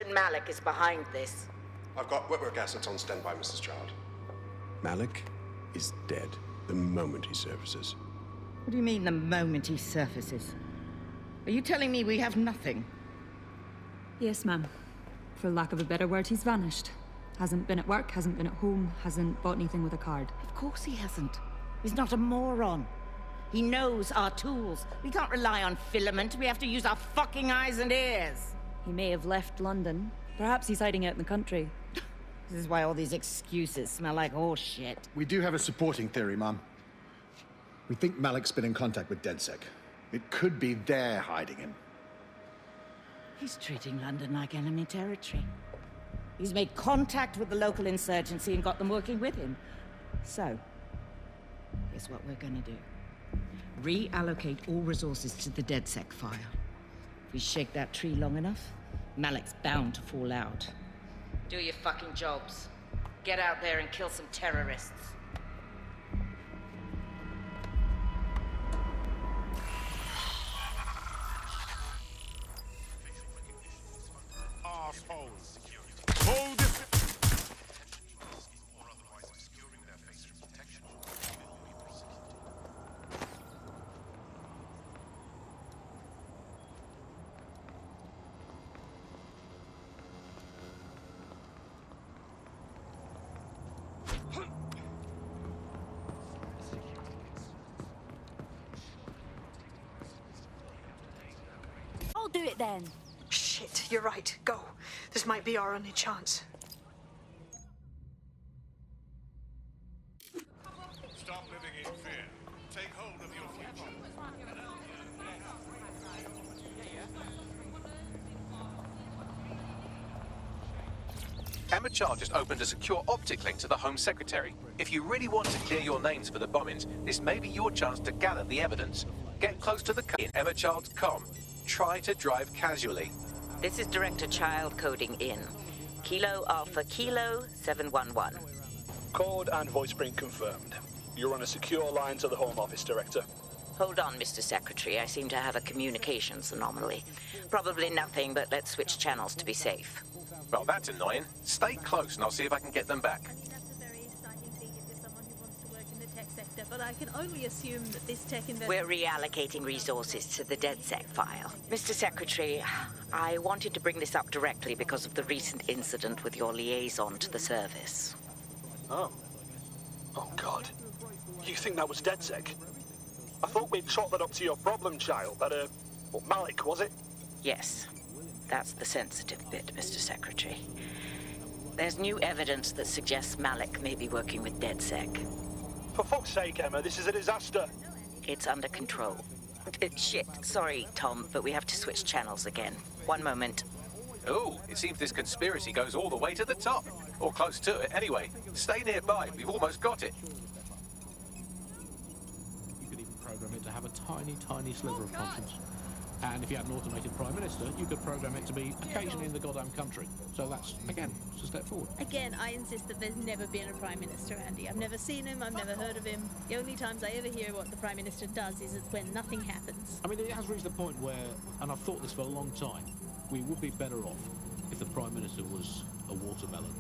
certain Malik is behind this. I've got wetwork assets on standby, Mrs. Child. Malik is dead the moment he surfaces. What do you mean, the moment he surfaces? Are you telling me we have nothing? Yes, ma'am. For lack of a better word, he's vanished. Hasn't been at work, hasn't been at home, hasn't bought anything with a card. Of course he hasn't. He's not a moron. He knows our tools. We can't rely on filament. We have to use our fucking eyes and ears. He may have left London. Perhaps he's hiding out in the country. This is why all these excuses smell like horse shit. We do have a supporting theory, Mum. We think Malik's been in contact with DedSec. It could be they're hiding him. He's treating London like enemy territory. He's made contact with the local insurgency and got them working with him. So, here's what we're gonna do. Reallocate all resources to the DedSec file. If we shake that tree long enough, Malik's bound to fall out. Do your fucking jobs. Get out there and kill some terrorists. Assholes. Hold it. I'll do it then. Shit, you're right. Go. This might be our only chance. Stop living in fear. Take hold of your future. Emma Child just opened a secure optic link to the Home Secretary. If you really want to clear your names for the bombings, this may be your chance to gather the evidence. Get close to the in Emma Child's comm. Try to drive casually. This is Director Child coding in. Kilo Alpha Kilo 711. Code and voice print confirmed. You're on a secure line to the Home Office, Director. Hold on, Mr. Secretary. I seem to have a communications anomaly. Probably nothing, but let's switch channels to be safe. Well, that's annoying. Stay close and I'll see if I can get them back. That's a very exciting thing if you're someone who wants to work in the tech sector, but I can only assume that this tech investment... We're reallocating resources to the DedSec file. Mr. Secretary, I wanted to bring this up directly because of the recent incident with your liaison to the service. Oh. Oh, God. You think that was DedSec? I thought we'd chalk that up to your problem child, that, well, Malik, was it? Yes. That's the sensitive bit, Mr. Secretary. There's new evidence that suggests Malik may be working with DedSec. For fuck's sake, Emma, this is a disaster. It's under control. Shit, sorry, Tom, but we have to switch channels again. One moment. Oh, it seems this conspiracy goes all the way to the top. Or close to it, anyway. Stay nearby, we've almost got it. You could even program it to have a tiny, tiny sliver of conscience. And if you had an automated Prime Minister, you could program it to be occasionally in the goddamn country. So that's, again, just a step forward. Again, I insist that there's never been a Prime Minister, Andy. I've never seen him, I've never heard of him. The only times I ever hear what the Prime Minister does is it's when nothing happens. I mean, it has reached the point where, and I've thought this for a long time, we would be better off if the Prime Minister was a watermelon.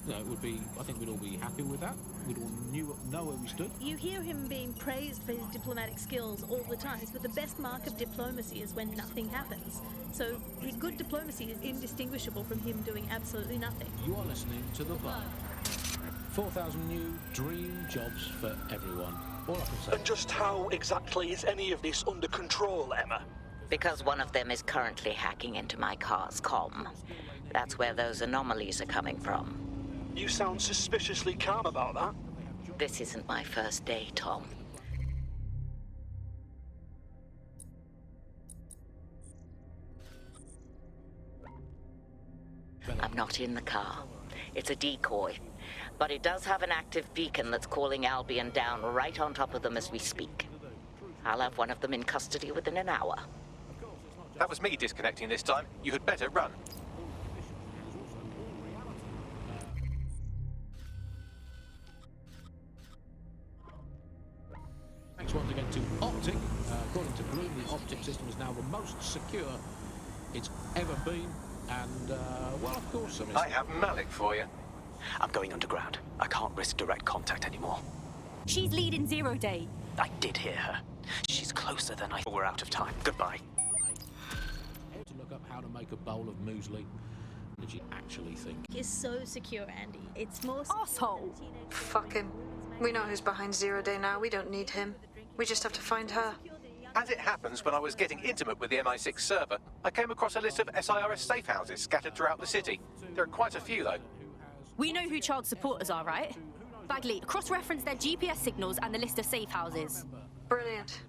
No, it would be, I think we'd all be happy with that. We'd all know where we stood. You hear him being praised for his diplomatic skills all the time, but the best mark of diplomacy is when nothing happens. So his good diplomacy is indistinguishable from him doing absolutely nothing. You are listening to The Bar. 4,000 new dream jobs for everyone. All I can say. And just how exactly is any of this under control, Emma? Because one of them is currently hacking into my car's comm. That's where those anomalies are coming from. You sound suspiciously calm about that. This isn't my first day, Tom. I'm not in the car. It's a decoy. But it does have an active beacon that's calling Albion down right on top of them as we speak. I'll have one of them in custody within an hour. That was me disconnecting this time. You had better run. Thanks once again to Optic. According to Bloom, the Optic system is now the most secure it's ever been. And, well, of course, I have Malik for you. I'm going underground. I can't risk direct contact anymore. She's leading Zero Day. I did hear her. She's closer than I thought. We're out of time. Goodbye. To look up how to make a bowl of muesli. Did you actually think? He's so secure, Andy. It's more Asshole! Fuck him. We know who's behind Zero Day now. We don't need him. We just have to find her. As it happens, when I was getting intimate with the MI6 server, I came across a list of SIRS safe houses scattered throughout the city. There are quite a few, though. We know who child supporters are, right? Bagley, cross-reference their GPS signals and the list of safe houses. Brilliant.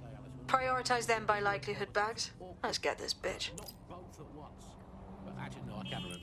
Prioritize them by likelihood, Bags. Let's get this bitch. Not both at once. But actually, no, I can't remember.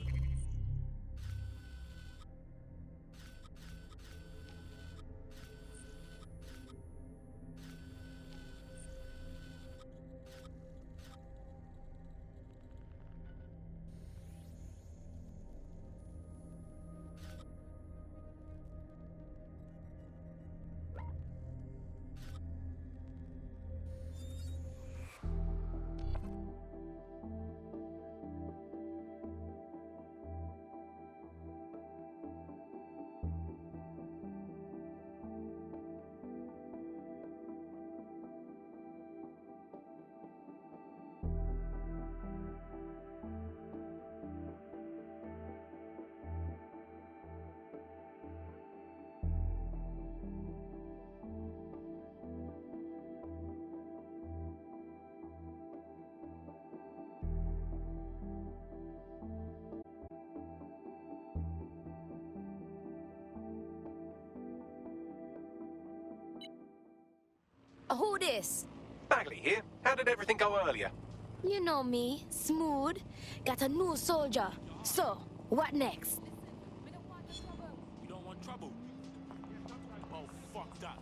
Who this? Bagley here. How did everything go earlier? You know me, smooth. Got a new soldier. So, what next? You don't want trouble? Oh, fuck that.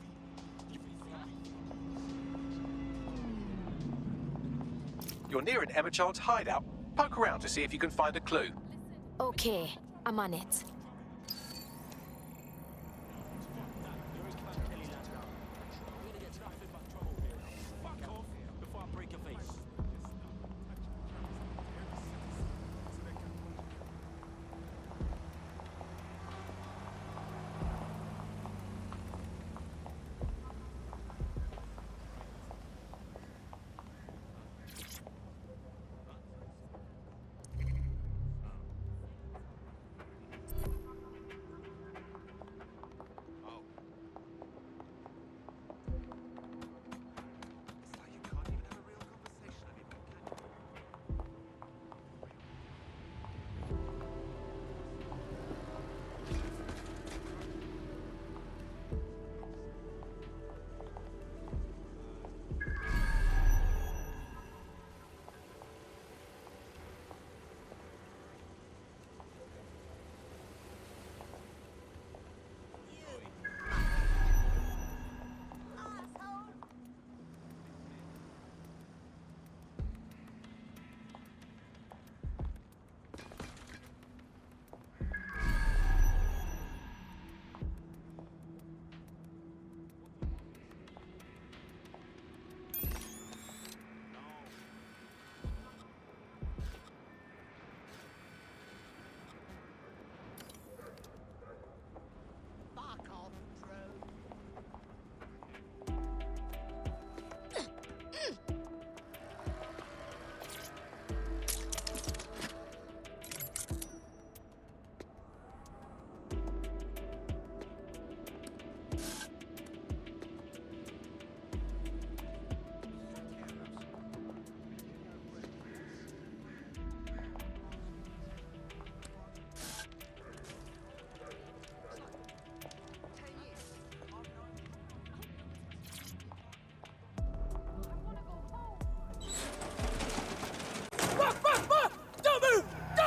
You're near an Emma Child's hideout. Poke around to see if you can find a clue. Okay, I'm on it.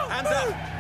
Hands up!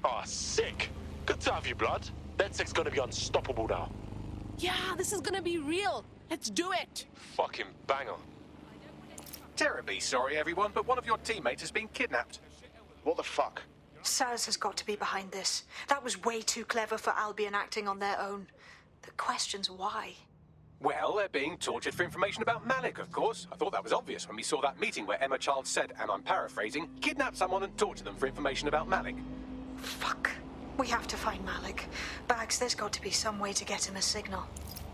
Oh, sick. Good to have you, blood. DedSec's gonna be unstoppable now. Yeah, this is gonna be real. Let's do it. Fucking banger. Terribly sorry, everyone, but one of your teammates has been kidnapped. What the fuck? SARS has got to be behind this. That was way too clever for Albion acting on their own. The question's why. Well, they're being tortured for information about Malik, of course. I thought that was obvious when we saw that meeting where Emma Child said, and I'm paraphrasing, kidnap someone and torture them for information about Malik. Fuck. We have to find Malik. Bags, there's got to be some way to get him a signal.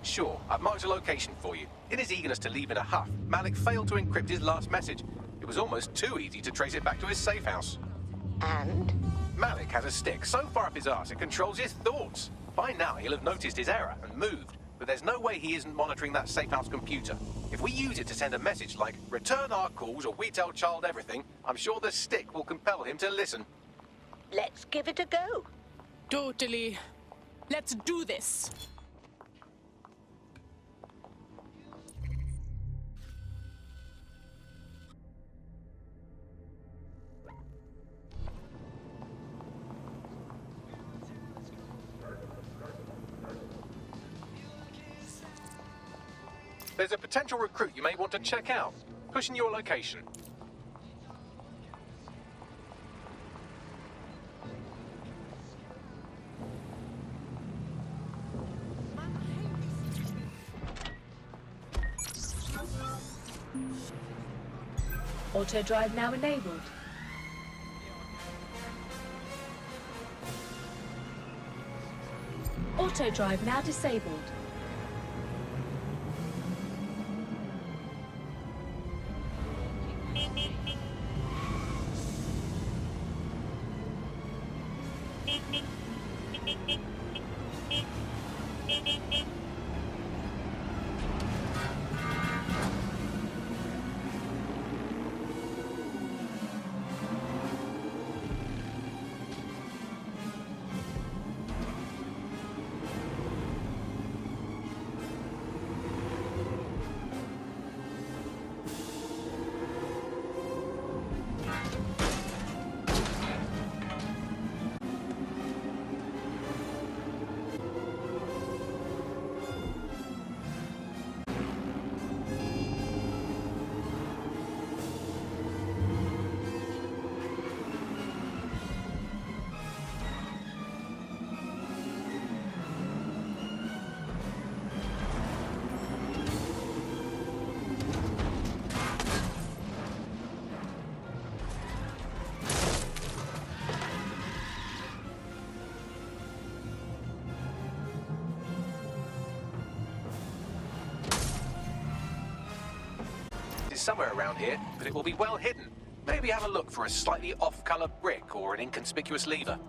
Sure, I've marked a location for you. In his eagerness to leave in a huff, Malik failed to encrypt his last message. It was almost too easy to trace it back to his safe house. And? Malik has a stick so far up his arse it controls his thoughts. By now, he'll have noticed his error and moved. But there's no way he isn't monitoring that safe house computer. If we use it to send a message like, return our calls or we tell Child everything, I'm sure the stick will compel him to listen. Let's give it a go. Totally. Let's do this. There's a potential recruit you may want to check out. Pushing your location. Auto drive now enabled. Auto drive now disabled. Somewhere around here, but it will be well hidden. Maybe have a look for a slightly off-color brick or an inconspicuous lever.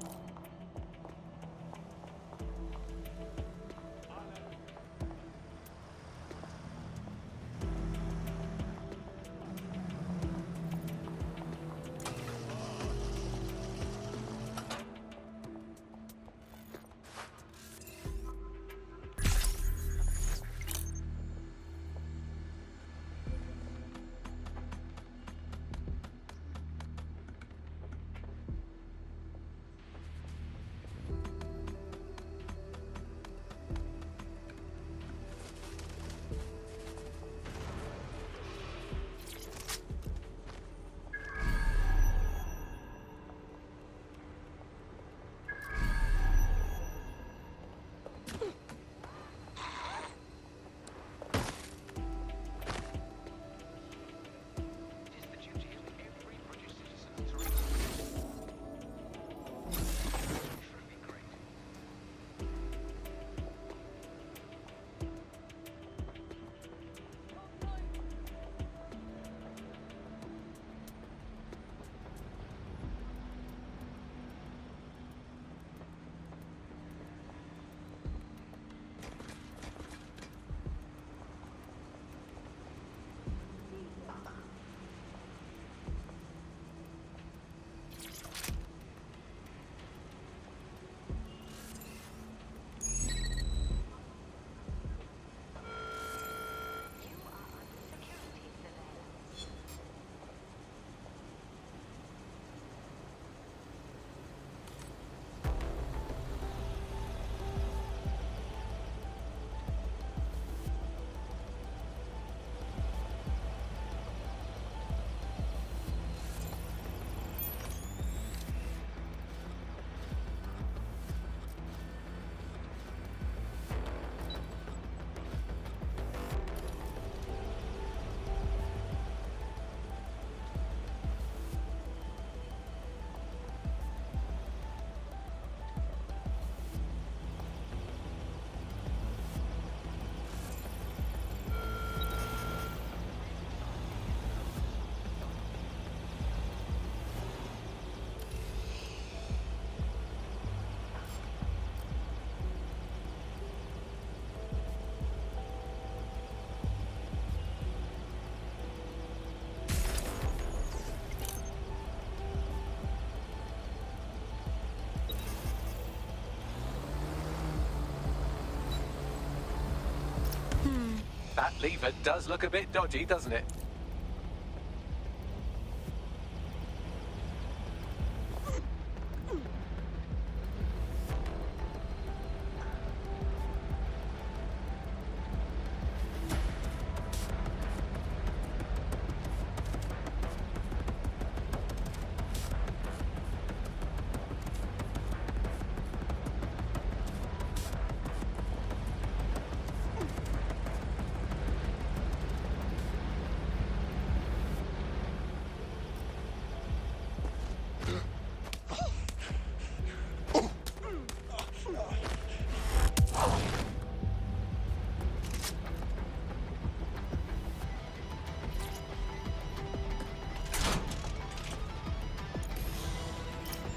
That lever does look a bit dodgy, doesn't it?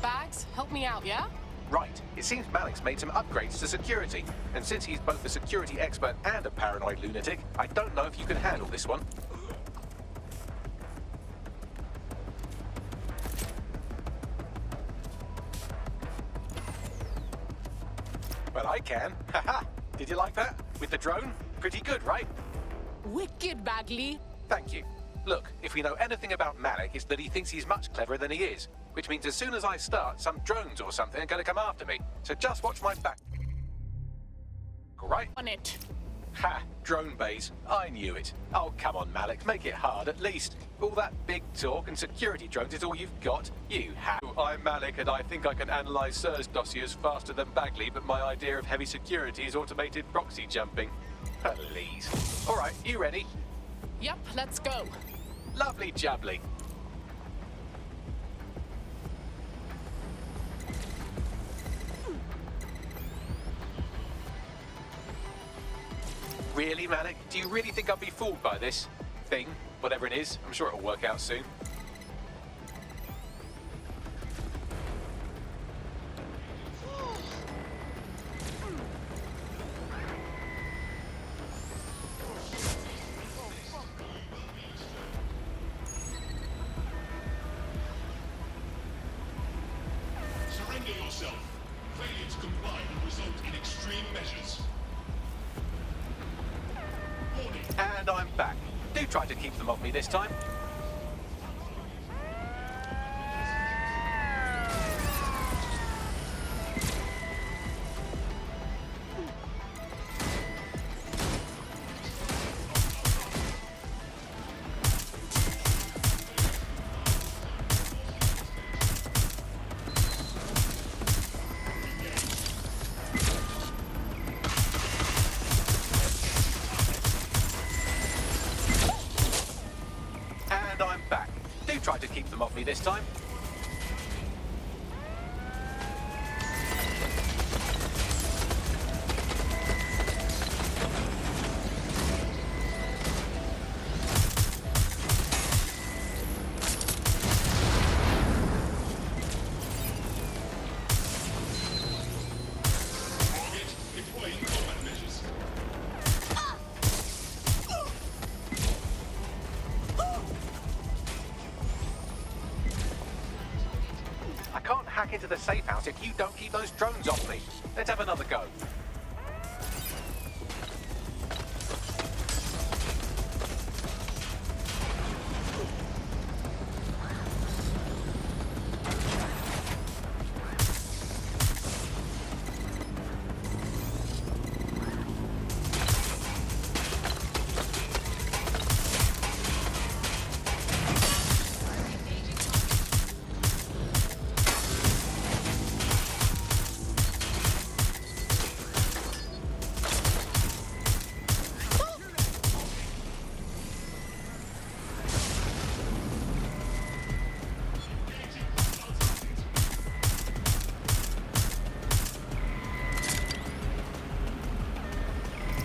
Bags, help me out, yeah? Right. It seems Malik's made some upgrades to security. And since he's both a security expert and a paranoid lunatic, I don't know if you can handle this one. Well, I can. Haha. Did you like that? With the drone? Pretty good, right? Wicked, Bagley. Thank you. Look, if we know anything about Malik, it's that he thinks he's much cleverer than he is. Which means as soon as I start, some drones or something are going to come after me. So just watch my back. All right? On it. Ha! Drone bays. I knew it. Oh, come on, Malik. Make it hard, at least. All that big talk and security drones is all you've got? You have. I'm Malik, and I think I can analyze SIRS dossiers faster than Bagley, but my idea of heavy security is automated proxy jumping. Please. All right, you ready? Yep, let's go. Lovely jubbly. Really, Malik? Do you really think I'll be fooled by this thing? Whatever it is, I'm sure it'll work out soon. Surrender yourself. Failure to comply will result in extreme measures. And I'm back. Do try to keep them off me this time. And I'm back. Do try to keep them off me this time. Deploying combat measures. I can't hack into the safe house if you don't keep those drones off me. Let's have another go.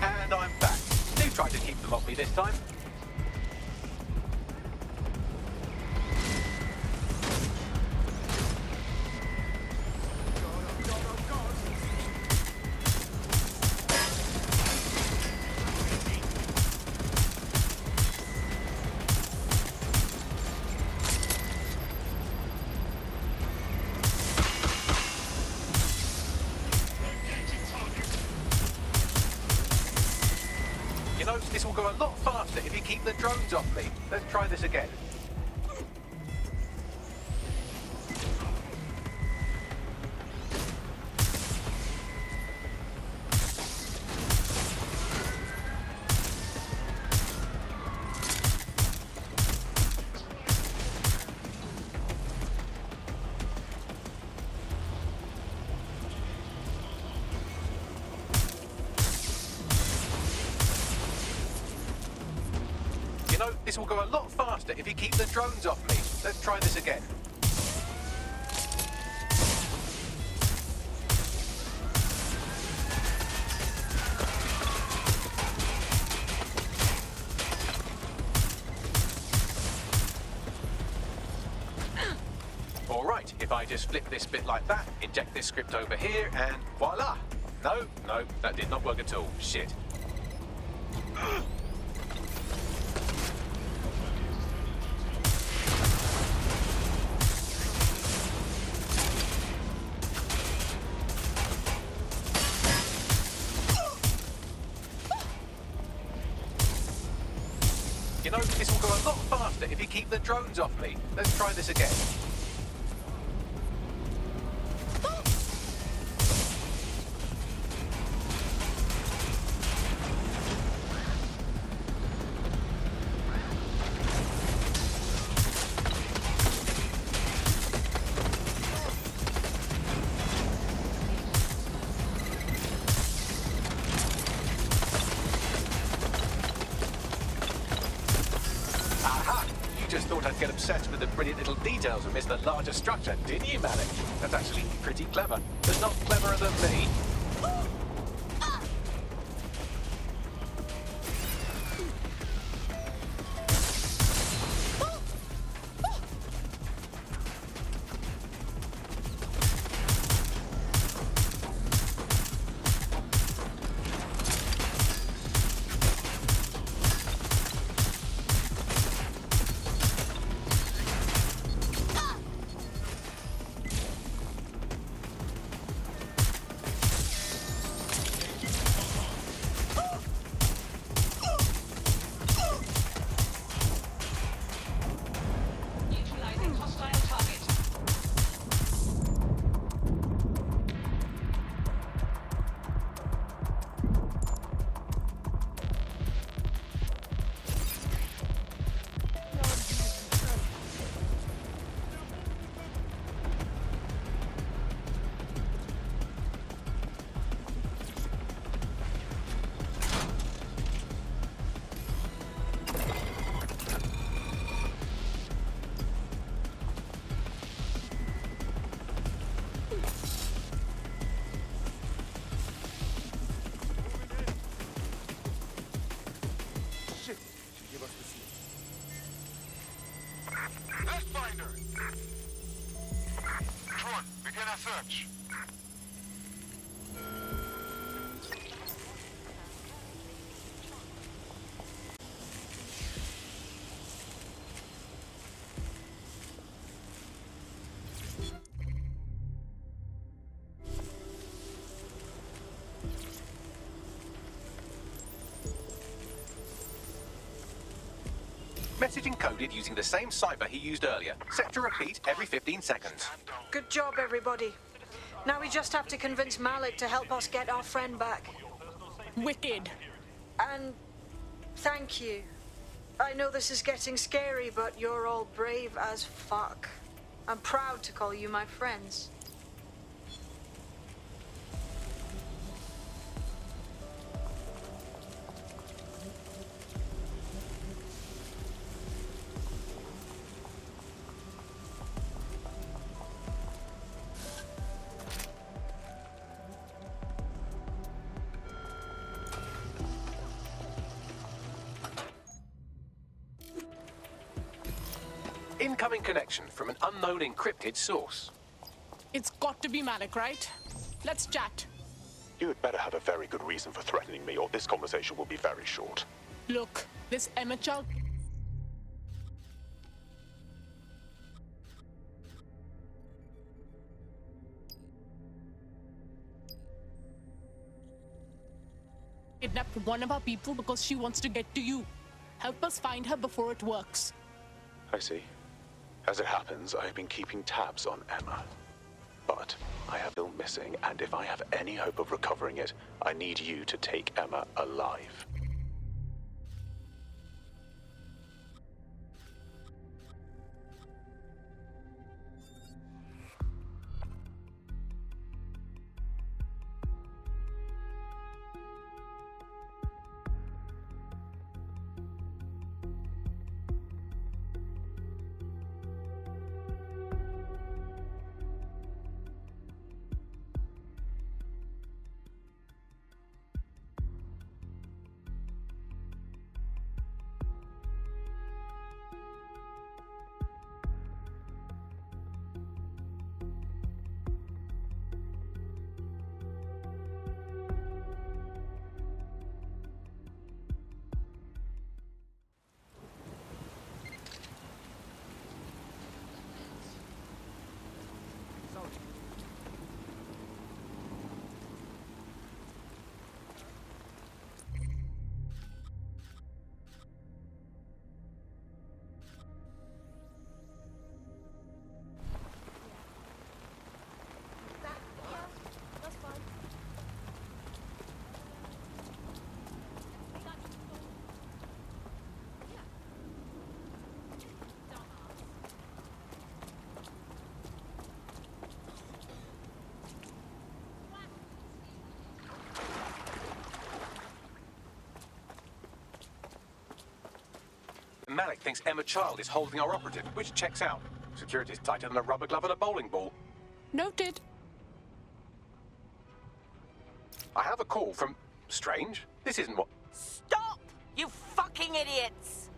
And I'm back. Do try to keep them off me this time. You know, this will go a lot faster if you keep the drones off me. Let's try this again. You know, this will go a lot faster if you keep the drones off me. Let's try this again. All right, if I just flip this bit like that, inject this script over here, and voila! No, that did not work at all. Shit. You know, this will go a lot faster if you keep the drones off me. Let's try this again. Just thought I'd get obsessed with the brilliant little details and miss the larger structure, didn't you, Malik? That's actually pretty clever, but not cleverer than me. Pathfinder! Tron, begin a search. Message encoded using the same cipher he used earlier. Set to repeat every 15 seconds. Good job, everybody. Now we just have to convince Malik to help us get our friend back. Wicked. And thank you. I know this is getting scary, but you're all brave as fuck. I'm proud to call you my friends. Incoming connection from an unknown encrypted source. It's got to be Malik, right? Let's chat. You had better have a very good reason for threatening me, or this conversation will be very short. Look, this Emmett child... kidnapped one of our people because she wants to get to you. Help us find her before it works. I see. As it happens, I have been keeping tabs on Emma. But I have Bill missing, and if I have any hope of recovering it, I need you to take Emma alive. Malik thinks Emma Child is holding our operative, which checks out. Security's tighter than a rubber glove and a bowling ball. Noted. I have a call from... Strange. This isn't what... Stop, you fucking idiots!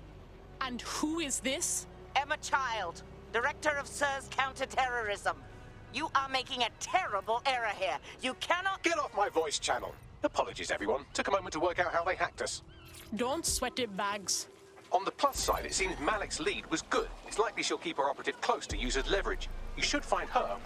And who is this? Emma Child, Director of SIRS Counterterrorism. You are making a terrible error here. You cannot... Get off my voice channel. Apologies, everyone. Took a moment to work out how they hacked us. Don't sweat it, Bags. On the plus side, it seems Malik's lead was good. It's likely she'll keep her operative close to use as leverage. You should find her...